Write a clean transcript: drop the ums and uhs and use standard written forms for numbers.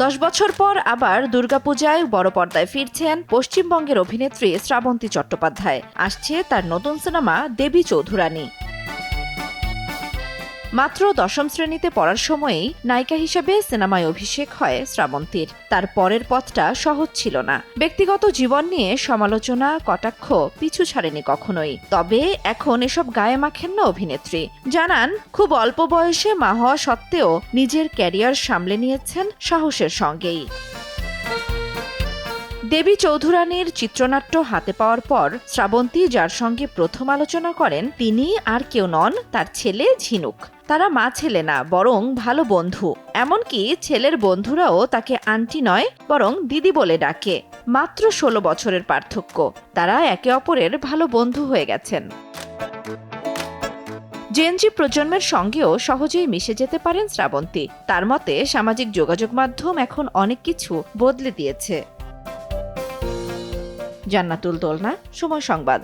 10 বছর পর আবার দুর্গাপূজায় বড় পর্দায় ফিরছেন পশ্চিমবঙ্গের অভিনেত্রী শ্রাবন্তী চট্টোপাধ্যায়। আসছে তার নতুন সিনেমা দেবী চৌধুরানী। মাত্র 10ম শ্রেণীতে পড়ার সময়েই নায়িকা হিসেবে সিনেমায় অভিষেক হয় শ্রাবন্তীর। তার পরের পথটা সহজ ছিল না। ব্যক্তিগত জীবন নিয়ে সমালোচনা, কটাক্ষ পিছু ছাড়েনি কখনোই। তবে এখন এসব গায়ে মাখেন না অভিনেত্রী। জানান, খুব অল্প বয়সে মা হওয়া সত্ত্বেও নিজের ক্যারিয়ার সামলে নিয়েছেন সাহসের সঙ্গেই। দেবী চৌধুরানীর চিত্রনাট্য হাতে পাওয়ার পর শ্রাবন্তী যার সঙ্গে প্রথম আলোচনা করেন তিনি আর কেউ নন, তার ছেলে ঝিনুক। তারা মা ছেলে না, বরং ভালো বন্ধু। এমনকি ছেলের বন্ধুরাও তাকে আন্টি নয়, বরং দিদি বলে ডাকে। মাত্র 16 বছরের পার্থক্য, তারা একে অপরের ভালো বন্ধু হয়ে গেছেন। জেনজি প্রজন্মের সঙ্গেও সহজেই মিশে যেতে পারেন শ্রাবন্তী। তার মতে সামাজিক যোগাযোগ মাধ্যম এখন অনেক কিছু বদলে দিয়েছে। জান্নাতুল দোলনা, সময় সংবাদ।